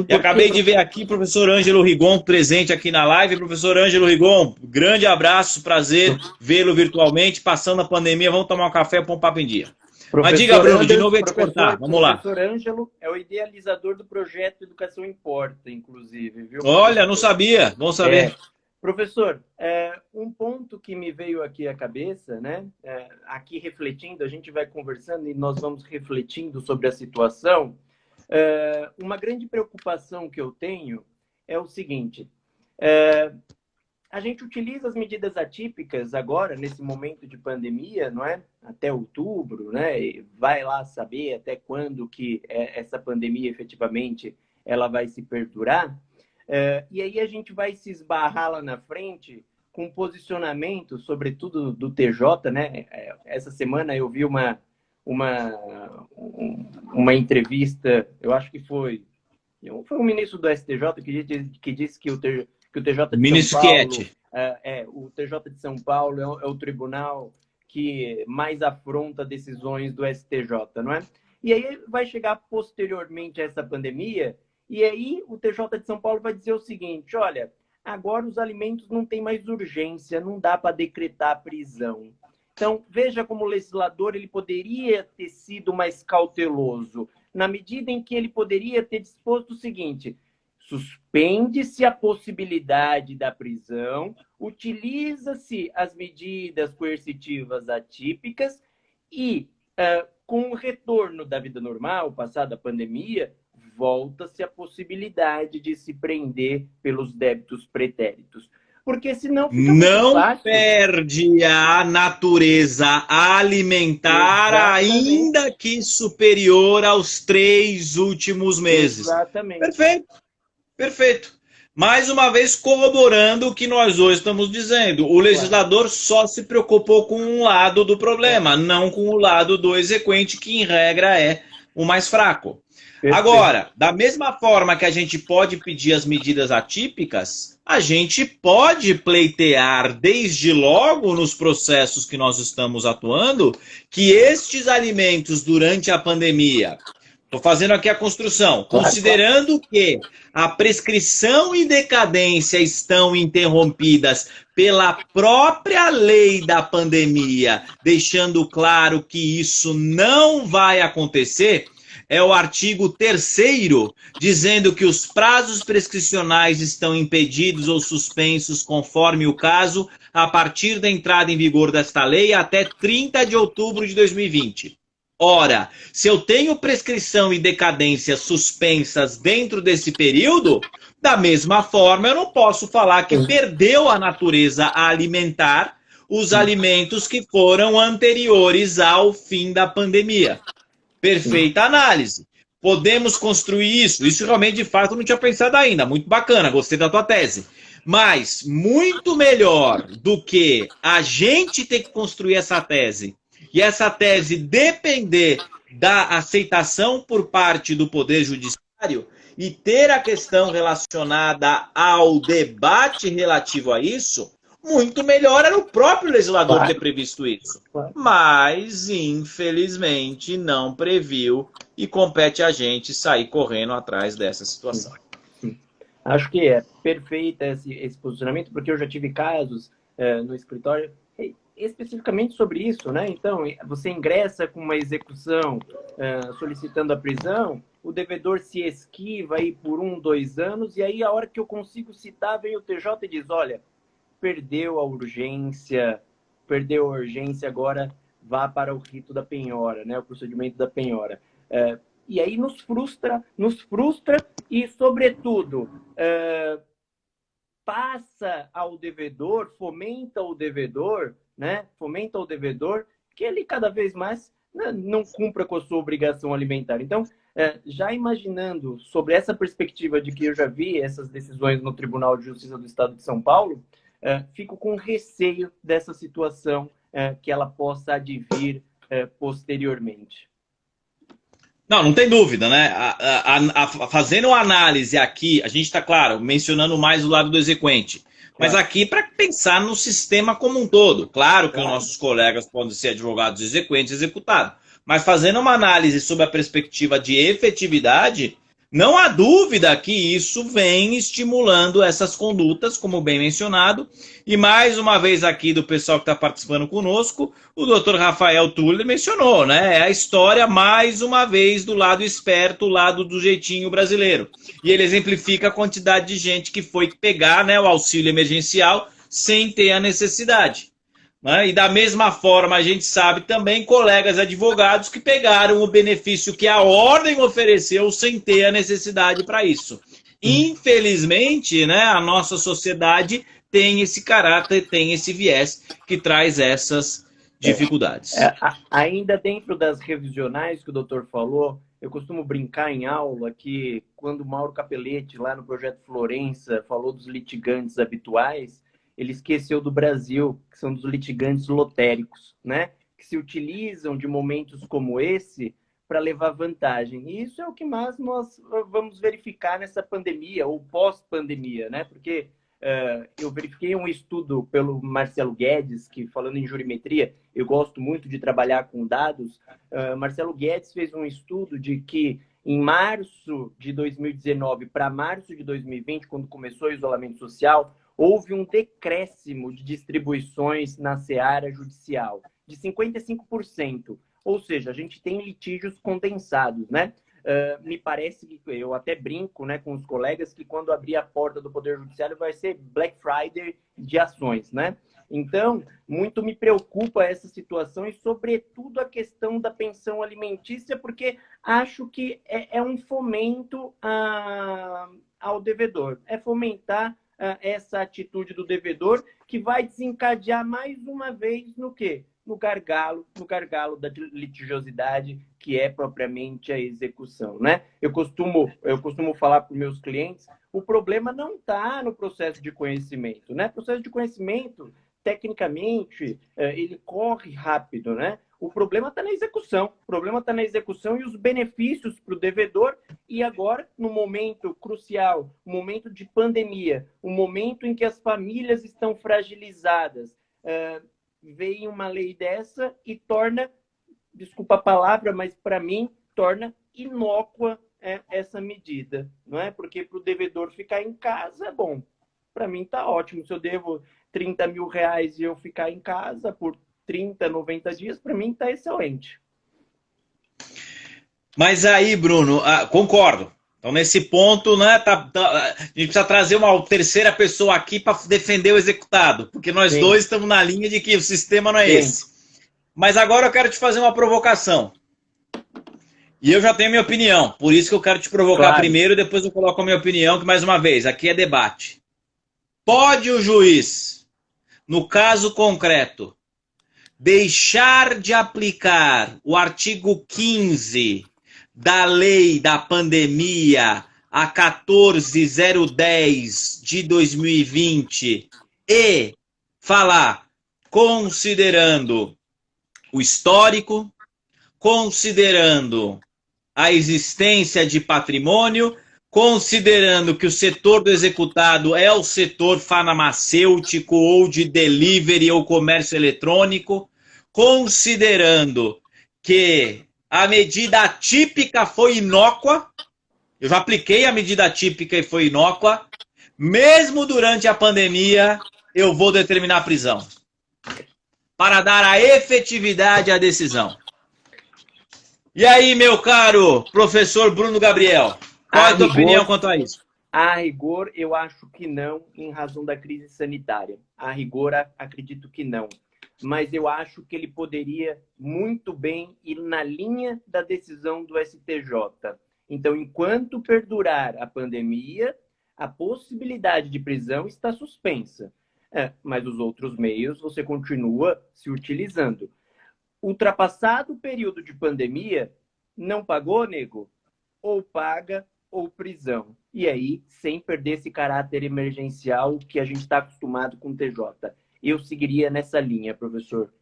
E acabei de ver aqui o professor Ângelo Rigon presente aqui na live. Professor Ângelo Rigon, grande abraço, prazer vê-lo virtualmente. Passando a pandemia, vamos tomar um café, pôr um papo em dia. Mas diga, Bruno, de novo ia te cortar. Vamos lá. O professor Ângelo é o idealizador do projeto Educação Importa, inclusive. Viu? Olha, não sabia. Vamos saber. Professor, um ponto que me veio aqui à cabeça, né? Aqui refletindo, a gente vai conversando e nós vamos refletindo sobre a situação. Uma grande preocupação que eu tenho é o seguinte, a gente utiliza as medidas atípicas agora, nesse momento de pandemia, não é? Até outubro, né? E vai lá saber até quando que essa pandemia efetivamente ela vai se perdurar. E aí a gente vai se esbarrar lá na frente com posicionamento, sobretudo do TJ, né? Essa semana eu vi uma entrevista, eu acho que foi um ministro do STJ que disse que o TJ de ministro São Paulo... Schietti. O TJ de São Paulo é o tribunal que mais afronta decisões do STJ, não é? E aí vai chegar posteriormente a essa pandemia... E aí o TJ de São Paulo vai dizer o seguinte, olha, agora os alimentos não têm mais urgência, não dá para decretar prisão. Então, veja como o legislador ele poderia ter sido mais cauteloso, na medida em que ele poderia ter disposto o seguinte, suspende-se a possibilidade da prisão, utiliza-se as medidas coercitivas atípicas e, com o retorno da vida normal, passada a pandemia, volta-se a possibilidade de se prender pelos débitos pretéritos. Porque senão fica não fácil. Perde a natureza alimentar, exatamente, ainda que superior aos 3 últimos meses. Exatamente. Perfeito. Perfeito. Mais uma vez corroborando o que nós hoje estamos dizendo. O legislador só se preocupou com um lado do problema, não com o lado do exequente, que em regra é o mais fraco. Perfeito. Agora, da mesma forma que a gente pode pedir as medidas atípicas, a gente pode pleitear desde logo nos processos que nós estamos atuando que estes alimentos durante a pandemia, estou fazendo aqui a construção, considerando que a prescrição e decadência estão interrompidas pela própria lei da pandemia, deixando claro que isso não vai acontecer, é o artigo 3º, dizendo que os prazos prescricionais estão impedidos ou suspensos, conforme o caso, a partir da entrada em vigor desta lei até 30 de outubro de 2020. Ora, se eu tenho prescrição e decadência suspensas dentro desse período, da mesma forma eu não posso falar que perdeu a natureza a alimentar os alimentos que foram anteriores ao fim da pandemia. Perfeita análise. Podemos construir isso? Isso realmente, de fato, eu não tinha pensado ainda. Muito bacana, gostei da tua tese. Mas muito melhor do que a gente ter que construir essa tese e essa tese depender da aceitação por parte do Poder Judiciário e ter a questão relacionada ao debate relativo a isso, muito melhor era o próprio legislador ter previsto isso. Mas, infelizmente, não previu e compete a gente sair correndo atrás dessa situação. Acho que é perfeito esse posicionamento, porque eu já tive casos no escritório especificamente sobre isso, né? Então, você ingressa com uma execução solicitando a prisão, o devedor se esquiva aí por 1, 2 anos, e aí a hora que eu consigo citar, vem o TJ e diz, olha, perdeu a urgência, agora vá para o rito da penhora, né? O procedimento da penhora. E aí nos frustra e, sobretudo, passa ao devedor, fomenta o devedor, né? Fomenta o devedor que ele cada vez mais não cumpra com a sua obrigação alimentar. Então, já imaginando sobre essa perspectiva de que eu já vi essas decisões no Tribunal de Justiça do Estado de São Paulo, fico com receio dessa situação que ela possa advir posteriormente. Não tem dúvida, né? Fazendo uma análise aqui, a gente está, claro, mencionando mais o lado do exequente, mas aqui para pensar no sistema como um todo. Claro que os nossos colegas podem ser advogados exequentes, executados, mas fazendo uma análise sobre a perspectiva de efetividade, não há dúvida que isso vem estimulando essas condutas, como bem mencionado. E mais uma vez aqui do pessoal que está participando conosco, o doutor Rafael Tuller mencionou, né? É a história, mais uma vez, do lado esperto, o lado do jeitinho brasileiro. E ele exemplifica a quantidade de gente que foi pegar, né, o auxílio emergencial sem ter a necessidade. E da mesma forma, a gente sabe também colegas advogados que pegaram o benefício que a ordem ofereceu sem ter a necessidade para isso. Infelizmente, né, a nossa sociedade tem esse caráter, tem esse viés que traz essas dificuldades. Ainda dentro das revisionais que o doutor falou, eu costumo brincar em aula que quando o Mauro Capelletti, lá no Projeto Florença, falou dos litigantes habituais, ele esqueceu do Brasil, que são dos litigantes lotéricos, né? Que se utilizam de momentos como esse para levar vantagem. E isso é o que mais nós vamos verificar nessa pandemia, ou pós-pandemia, né? Porque eu verifiquei um estudo pelo Marcelo Guedes, que, falando em jurimetria, eu gosto muito de trabalhar com dados. Marcelo Guedes fez um estudo de que em março de 2019 para março de 2020, quando começou o isolamento social, houve um decréscimo de distribuições na seara judicial de 55%. Ou seja, a gente tem litígios condensados, né? Me parece que eu até brinco, né, com os colegas que quando abrir a porta do Poder Judiciário vai ser Black Friday de ações, né? Então, muito me preocupa essa situação e, sobretudo, a questão da pensão alimentícia, porque acho que é um fomento ao devedor. É fomentar essa atitude do devedor que vai desencadear mais uma vez no quê? No gargalo da litigiosidade, que é propriamente a execução, né? Eu costumo falar para os meus clientes, o problema não está no processo de conhecimento, né? O processo de conhecimento, tecnicamente, ele corre rápido, né? O problema está na execução. O problema está na execução e os benefícios para o devedor. E agora, no momento crucial, o momento de pandemia, o momento em que as famílias estão fragilizadas, vem uma lei dessa e torna, desculpa a palavra, mas para mim, torna inócua essa medida, não é? Porque para o devedor ficar em casa, bom, para mim está ótimo. Se eu devo 30 mil reais e eu ficar em casa por 30, 90 dias, para mim está excelente. Mas aí, Bruno, concordo. Então, nesse ponto, né, a gente precisa trazer uma terceira pessoa aqui para defender o executado, porque nós Sim. dois estamos na linha de que o sistema não é Sim. esse. Mas agora eu quero te fazer uma provocação. E eu já tenho minha opinião, por isso que eu quero te provocar Claro. primeiro, depois eu coloco a minha opinião, que mais uma vez, aqui é debate. Pode o juiz, no caso concreto, deixar de aplicar o artigo 15 da lei da pandemia, a 14.010 de 2020, e falar, considerando o histórico, considerando a existência de patrimônio, considerando que o setor do executado é o setor farmacêutico ou de delivery ou comércio eletrônico, considerando que a medida atípica foi inócua, eu já apliquei a medida atípica e foi inócua, mesmo durante a pandemia, eu vou determinar a prisão, para dar a efetividade à decisão. E aí, meu caro professor Bruno Gabriel, qual é a tua opinião quanto a isso? A rigor, eu acho que não, em razão da crise sanitária. A rigor, acredito que não. Mas eu acho que ele poderia muito bem ir na linha da decisão do STJ. Então, enquanto perdurar a pandemia, a possibilidade de prisão está suspensa. Mas os outros meios você continua se utilizando. Ultrapassado o período de pandemia, não pagou, nego? Ou paga ou prisão. E aí, sem perder esse caráter emergencial que a gente está acostumado com o TJ. Eu seguiria nessa linha, professor.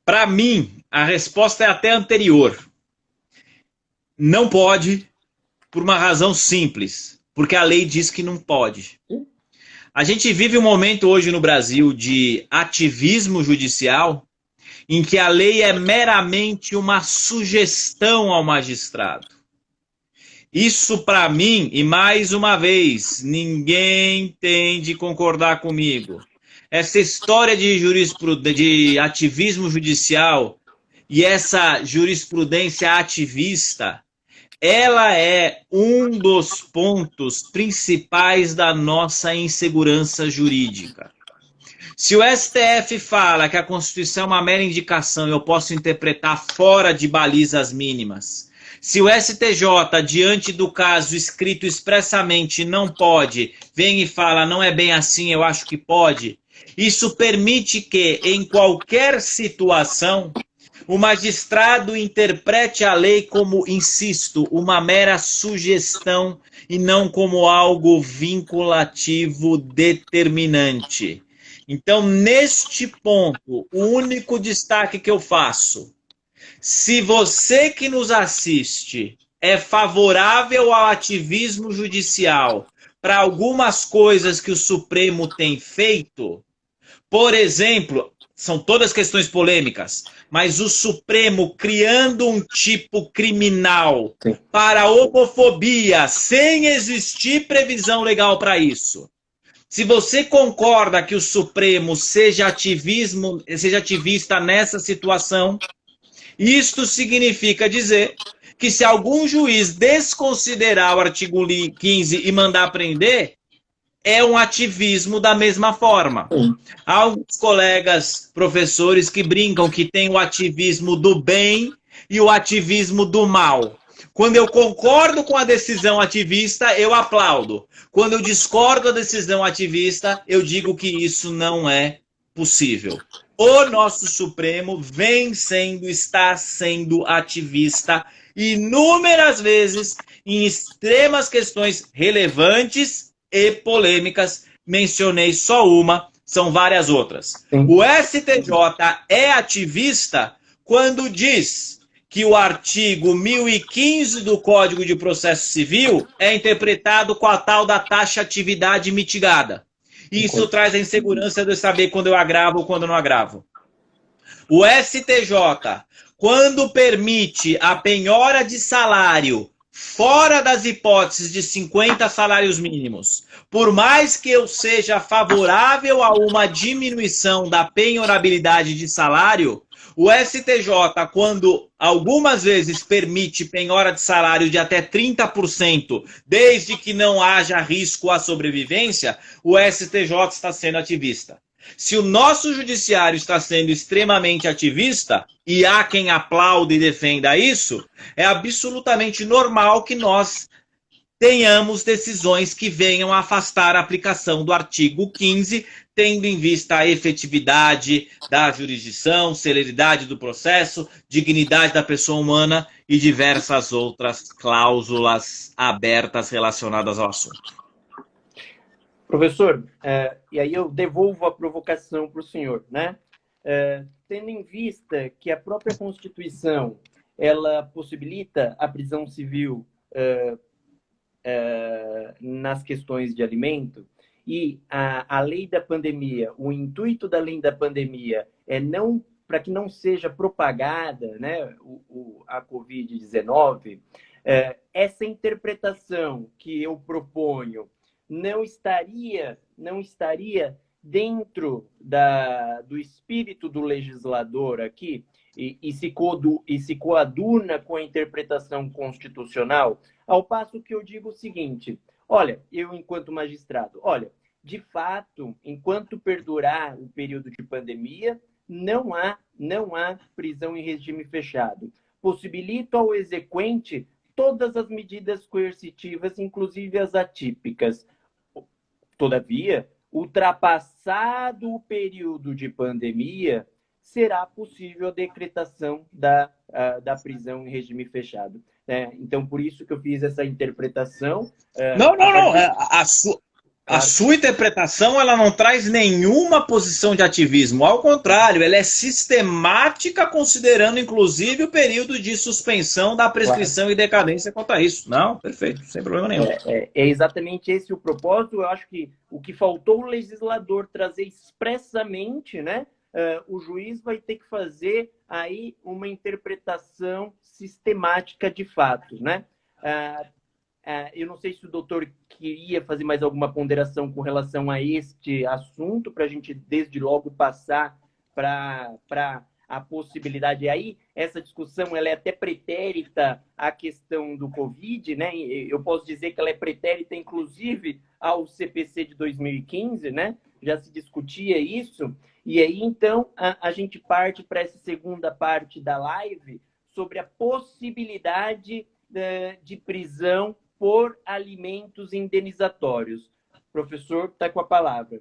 Para mim, a resposta é até anterior. Não pode, por uma razão simples. Porque a lei diz que não pode. A gente vive um momento hoje no Brasil de ativismo judicial em que a lei é meramente uma sugestão ao magistrado. Isso para mim, e mais uma vez, ninguém tem de concordar comigo. Essa história de ativismo judicial e essa jurisprudência ativista, ela é um dos pontos principais da nossa insegurança jurídica. Se o STF fala que a Constituição é uma mera indicação e eu posso interpretar fora de balizas mínimas, se o STJ, diante do caso escrito expressamente não pode, vem e fala não é bem assim, eu acho que pode, isso permite que, em qualquer situação, o magistrado interprete a lei como, insisto, uma mera sugestão e não como algo vinculativo determinante. Então, neste ponto, o único destaque que eu faço, se você que nos assiste é favorável ao ativismo judicial para algumas coisas que o Supremo tem feito, por exemplo, são todas questões polêmicas, mas o Supremo criando um tipo criminal para a homofobia sem existir previsão legal para isso. Se você concorda que o Supremo seja ativista nessa situação, isto significa dizer que se algum juiz desconsiderar o artigo 15 e mandar prender, é um ativismo da mesma forma. Há alguns colegas professores que brincam que tem o ativismo do bem e o ativismo do mal. Quando eu concordo com a decisão ativista, eu aplaudo. Quando eu discordo da decisão ativista, eu digo que isso não é possível. O nosso Supremo está sendo ativista inúmeras vezes em extremas questões relevantes e polêmicas. Mencionei só uma, são várias outras. O STJ é ativista quando diz que o artigo 1015 do Código de Processo Civil é interpretado com a tal da taxatividade mitigada. Isso traz a insegurança de eu saber quando eu agravo ou quando eu não agravo. O STJ, quando permite a penhora de salário fora das hipóteses de 50 salários mínimos, por mais que eu seja favorável a uma diminuição da penhorabilidade de salário, o STJ, quando algumas vezes permite penhora de salário de até 30%, desde que não haja risco à sobrevivência, o STJ está sendo ativista. Se o nosso judiciário está sendo extremamente ativista, e há quem aplaude e defenda isso, é absolutamente normal que nós tenhamos decisões que venham a afastar a aplicação do artigo 15, tendo em vista a efetividade da jurisdição, celeridade do processo, dignidade da pessoa humana e diversas outras cláusulas abertas relacionadas ao assunto. Professor, e aí eu devolvo a provocação para o senhor, né? Tendo em vista que a própria Constituição ela possibilita a prisão civil nas questões de alimento, e a lei da pandemia, o intuito da lei da pandemia é não para que não seja propagada, né, a Covid-19, essa interpretação que eu proponho não estaria dentro do espírito do legislador aqui e se coaduna com a interpretação constitucional, ao passo que eu digo o seguinte: olha, eu enquanto magistrado, olha, de fato, enquanto perdurar o período de pandemia, não há prisão em regime fechado. Possibilito ao exequente todas as medidas coercitivas, inclusive as atípicas. Todavia, ultrapassado o período de pandemia, será possível a decretação da prisão em regime fechado. Então, por isso que eu fiz essa interpretação. Não. A sua interpretação ela não traz nenhuma posição de ativismo. Ao contrário, ela é sistemática, considerando, inclusive, o período de suspensão da prescrição e decadência quanto a isso. Não, perfeito, sem problema nenhum. É exatamente esse o propósito. Eu acho que o que faltou o legislador trazer expressamente, né? O juiz vai ter que fazer aí uma interpretação sistemática de fatos, né? Eu não sei se o doutor queria fazer mais alguma ponderação com relação a este assunto, para a gente, desde logo, passar para a possibilidade. E aí, essa discussão ela é até pretérita à questão do Covid, né? Eu posso dizer que ela é pretérita, inclusive, ao CPC de 2015, né? Já se discutia isso. E aí, então, a gente parte para essa segunda parte da live sobre a possibilidade de prisão por alimentos indenizatórios. Professor, está com a palavra.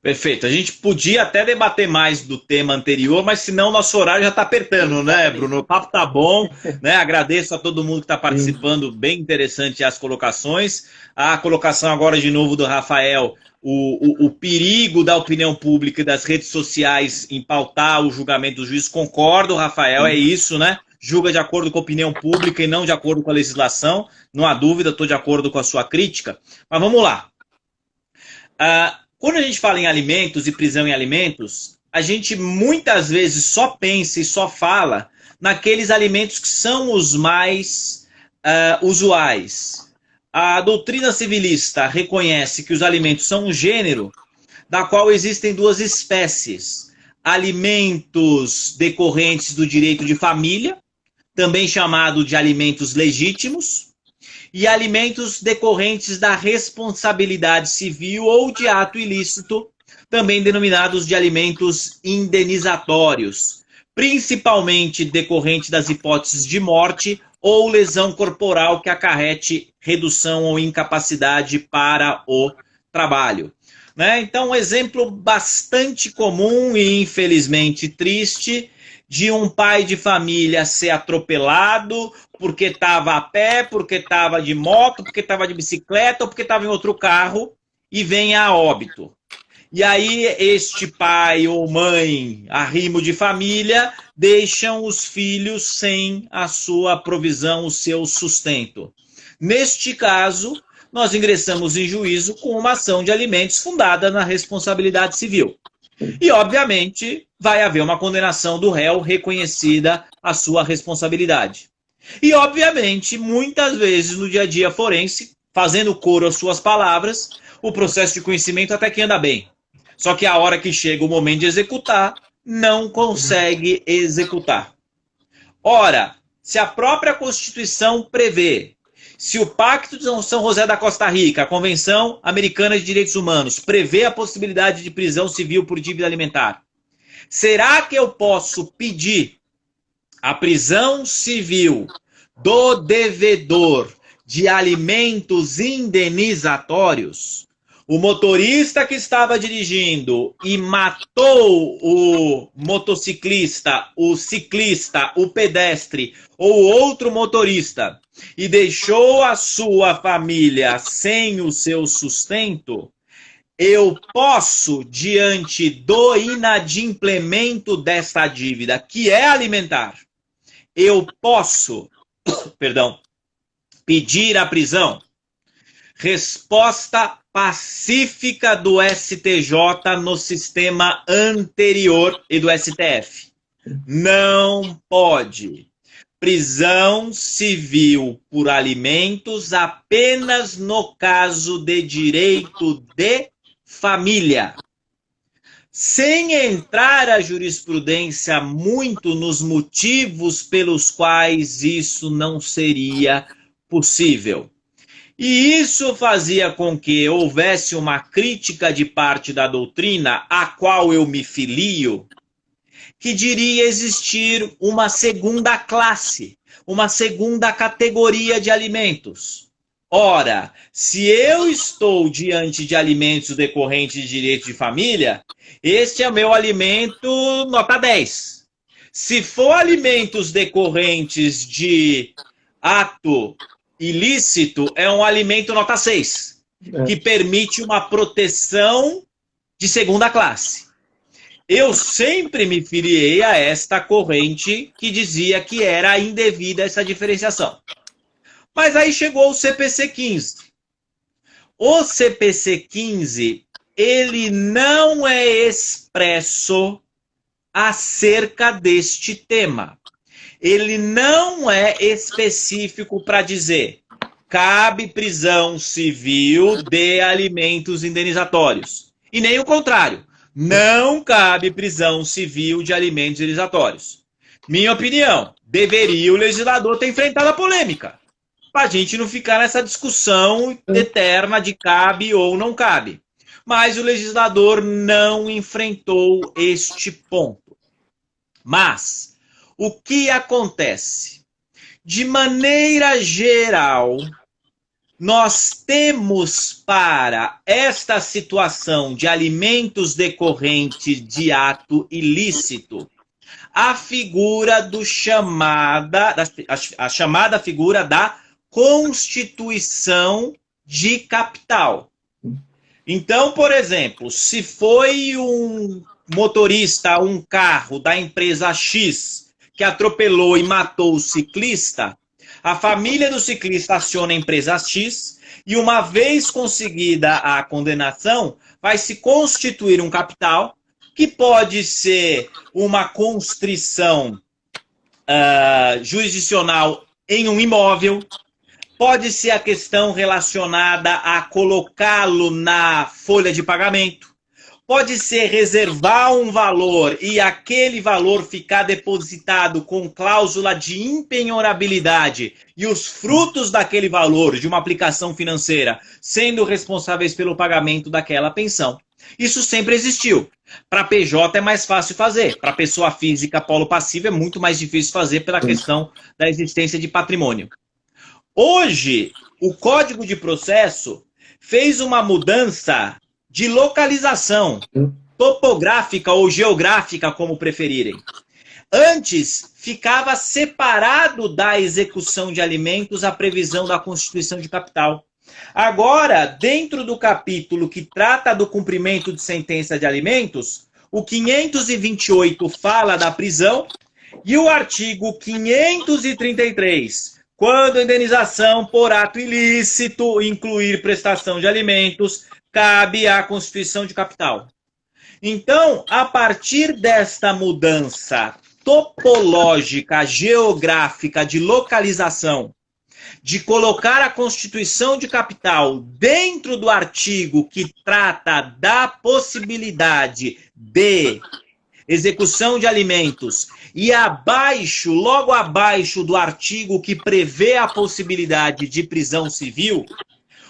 Perfeito. A gente podia até debater mais do tema anterior, mas senão o nosso horário já está apertando, né, Bruno? O papo tá bom, né? Agradeço a todo mundo que está participando, bem interessante as colocações. A colocação agora de novo do Rafael, o perigo da opinião pública e das redes sociais em pautar o julgamento do juiz. Concordo, Rafael, é isso, né? Julga de acordo com a opinião pública e não de acordo com a legislação. Não há dúvida, estou de acordo com a sua crítica. Mas vamos lá. Quando a gente fala em alimentos e prisão em alimentos, a gente muitas vezes só pensa e só fala naqueles alimentos que são os mais usuais. A doutrina civilista reconhece que os alimentos são um gênero da qual existem duas espécies. Alimentos decorrentes do direito de família, também chamado de alimentos legítimos, e alimentos decorrentes da responsabilidade civil ou de ato ilícito, também denominados de alimentos indenizatórios, principalmente decorrente das hipóteses de morte ou lesão corporal que acarrete redução ou incapacidade para o trabalho. Né? Então, um exemplo bastante comum e infelizmente triste de um pai de família ser atropelado porque estava a pé, porque estava de moto, porque estava de bicicleta ou porque estava em outro carro e vem a óbito. E aí este pai ou mãe, arrimo de família, deixam os filhos sem a sua provisão, o seu sustento. Neste caso, nós ingressamos em juízo com uma ação de alimentos fundada na responsabilidade civil. E, obviamente, vai haver uma condenação do réu reconhecida a sua responsabilidade. E, obviamente, muitas vezes no dia a dia forense, fazendo coro às suas palavras, o processo de conhecimento até que anda bem. Só que a hora que chega o momento de executar, não consegue executar. Ora, se a própria Constituição prevê, Se o Pacto de São José da Costa Rica, a Convenção Americana de Direitos Humanos, prevê a possibilidade de prisão civil por dívida alimentar, será que eu posso pedir a prisão civil do devedor de alimentos indenizatórios? O motorista que estava dirigindo e matou o motociclista, o ciclista, o pedestre ou outro motorista e deixou a sua família sem o seu sustento, eu posso, diante do inadimplemento desta dívida, que é alimentar, eu posso, pedir a prisão? Resposta pacífica do STJ no sistema anterior e do STF. Não pode. Prisão civil por alimentos apenas no caso de direito de família. Sem entrar a jurisprudência muito nos motivos pelos quais isso não seria possível. E isso fazia com que houvesse uma crítica de parte da doutrina, a qual eu me filio, que diria existir uma segunda classe, uma segunda categoria de alimentos. Ora, se eu estou diante de alimentos decorrentes de direito de família, este é o meu alimento nota 10. Se for alimentos decorrentes de ato ilícito, é um alimento nota 6, que permite uma proteção de segunda classe. Eu sempre me filiei a esta corrente que dizia que era indevida essa diferenciação. Mas aí chegou o CPC 15. O CPC 15, ele não é expresso acerca deste tema. Ele não é específico para dizer cabe prisão civil de alimentos indenizatórios. E nem o contrário. Não cabe prisão civil de alimentos indenizatórios. Minha opinião, deveria o legislador ter enfrentado a polêmica, para a gente não ficar nessa discussão eterna de cabe ou não cabe. Mas o legislador não enfrentou este ponto. Mas o que acontece? De maneira geral, nós temos para esta situação de alimentos decorrentes de ato ilícito a figura do a chamada figura da constituição de capital. Então, por exemplo, se foi um motorista, um carro da empresa X que atropelou e matou o ciclista, a família do ciclista aciona a empresa X e, uma vez conseguida a condenação, vai se constituir um capital que pode ser uma constrição jurisdicional em um imóvel, pode ser a questão relacionada a colocá-lo na folha de pagamento, pode ser reservar um valor e aquele valor ficar depositado com cláusula de impenhorabilidade e os frutos daquele valor de uma aplicação financeira sendo responsáveis pelo pagamento daquela pensão. Isso sempre existiu. Para PJ é mais fácil fazer. Para pessoa física, polo passivo, é muito mais difícil fazer pela questão da existência de patrimônio. Hoje, o Código de Processo fez uma mudança de localização, topográfica ou geográfica, como preferirem. Antes, ficava separado da execução de alimentos a previsão da constituição de capital. Agora, dentro do capítulo que trata do cumprimento de sentença de alimentos, o 528 fala da prisão e o artigo 533, quando a indenização por ato ilícito incluir prestação de alimentos, cabe à constituição de capital. Então, a partir desta mudança topológica, geográfica, de localização, de colocar a constituição de capital dentro do artigo que trata da possibilidade de execução de alimentos, e abaixo, logo abaixo do artigo que prevê a possibilidade de prisão civil,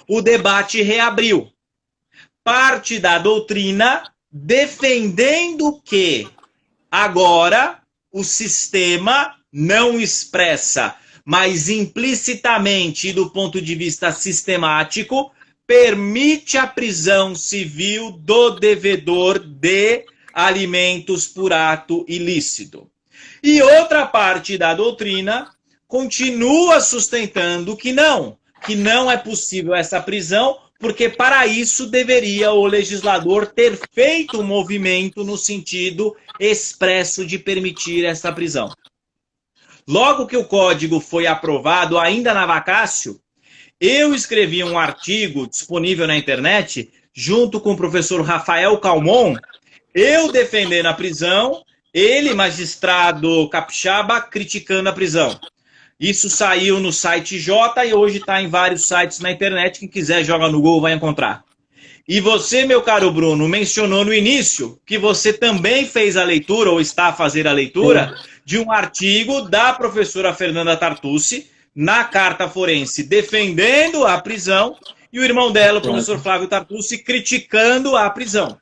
o debate reabriu. Parte da doutrina defendendo que agora o sistema não expressa, mas implicitamente e do ponto de vista sistemático, permite a prisão civil do devedor de alimentos por ato ilícito. E outra parte da doutrina continua sustentando que não é possível essa prisão, porque para isso deveria o legislador ter feito um movimento no sentido expresso de permitir essa prisão. Logo que o código foi aprovado, ainda na vacácio, eu escrevi um artigo disponível na internet, junto com o professor Rafael Calmon, eu defendendo a prisão, ele, magistrado capixaba, criticando a prisão. Isso saiu no site J e hoje está em vários sites na internet. Quem quiser joga no Google vai encontrar. E você, meu caro Bruno, mencionou no início que você também fez a leitura, ou está a fazer a leitura, de um artigo da professora Fernanda Tartucci, na Carta Forense, defendendo a prisão, e o irmão dela, o professor Flávio Tartucci, criticando a prisão.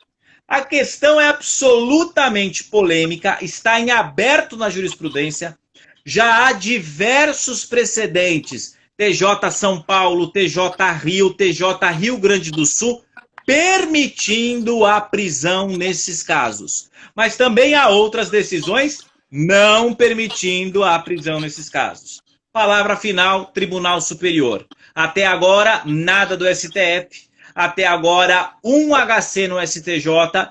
A questão é absolutamente polêmica, está em aberto na jurisprudência, já há diversos precedentes, TJ São Paulo, TJ Rio, TJ Rio Grande do Sul, permitindo a prisão nesses casos. Mas também há outras decisões não permitindo a prisão nesses casos. Palavra final, Tribunal Superior. Até agora, nada do STF. Até agora, um HC no STJ,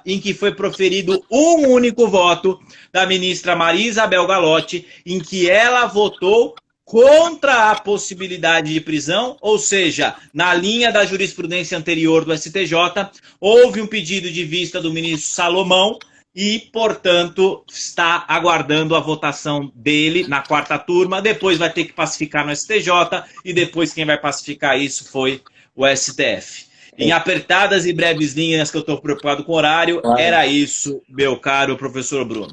em que foi proferido um único voto da ministra Maria Isabel Galotti, em que ela votou contra a possibilidade de prisão, ou seja, na linha da jurisprudência anterior do STJ, houve um pedido de vista do ministro Salomão e, portanto, está aguardando a votação dele na quarta turma, depois vai ter que pacificar no STJ e depois quem vai pacificar isso foi o STF. Em apertadas e breves linhas, que eu estou preocupado com o horário, era isso, meu caro professor Bruno.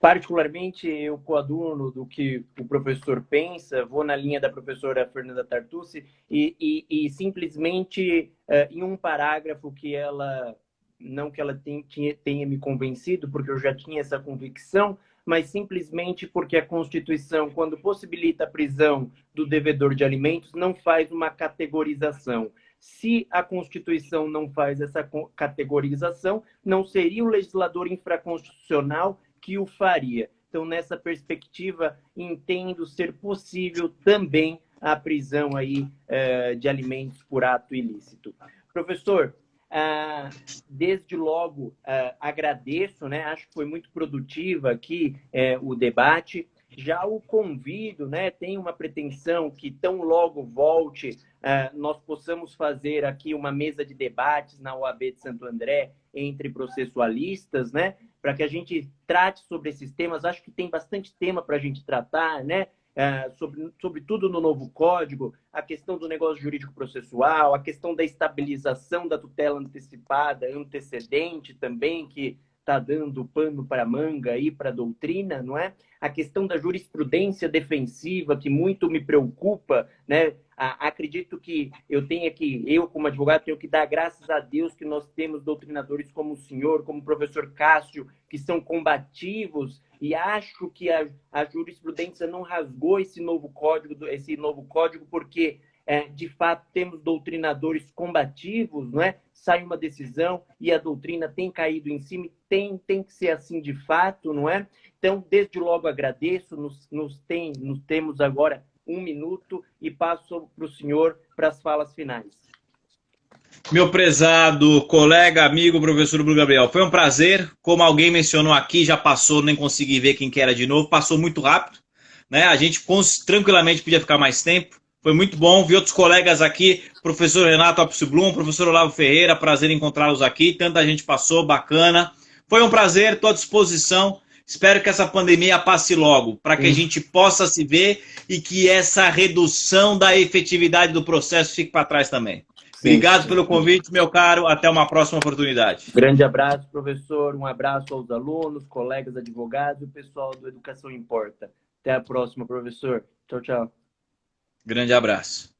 Particularmente, eu coaduno do que o professor pensa, vou na linha da professora Fernanda Tartucci e simplesmente em um parágrafo que ela, não que ela tenha me convencido, porque eu já tinha essa convicção, mas simplesmente porque a Constituição, quando possibilita a prisão do devedor de alimentos, não faz uma categorização. Se a Constituição não faz essa categorização, não seria o legislador infraconstitucional que o faria. Então, nessa perspectiva, entendo ser possível também a prisão aí, de alimentos por ato ilícito. Professor, desde logo agradeço, né? Acho que foi muito produtiva aqui o debate. Já o convido, né? Tem uma pretensão que tão logo volte, nós possamos fazer aqui uma mesa de debates na OAB de Santo André entre processualistas, né? Para que a gente trate sobre esses temas. Acho que tem bastante tema para a gente tratar, né? Sobretudo no novo código, a questão do negócio jurídico processual, a questão da estabilização da tutela antecipada, antecedente também, que está dando pano para manga aí para a doutrina, não é? A questão da jurisprudência defensiva, que muito me preocupa, né? Acredito que eu como advogado, tenho que dar graças a Deus que nós temos doutrinadores como o senhor, como o professor Cássio, que são combativos, e acho que a jurisprudência não rasgou esse novo código, porque de fato temos doutrinadores combativos, não é? Sai uma decisão e a doutrina tem caído em cima, tem que ser assim de fato, não é? Então, desde logo agradeço, nos temos agora 1 minuto e passo para o senhor para as falas finais. Meu prezado colega, amigo, professor Bruno Gabriel, foi um prazer. Como alguém mencionou aqui, já passou, nem consegui ver quem que era de novo, passou muito rápido, né? A gente tranquilamente podia ficar mais tempo. Foi muito bom, vi outros colegas aqui, professor Renato Apsblum, professor Olavo Ferreira, prazer encontrá-los aqui, tanta gente passou, bacana. Foi um prazer, estou à disposição, espero que essa pandemia passe logo, para que a gente possa se ver e que essa redução da efetividade do processo fique para trás também. Obrigado pelo convite, meu caro. Até uma próxima oportunidade. Grande abraço, professor. Um abraço aos alunos, colegas advogados e o pessoal do Educação Importa. Até a próxima, professor. Tchau, tchau. Grande abraço.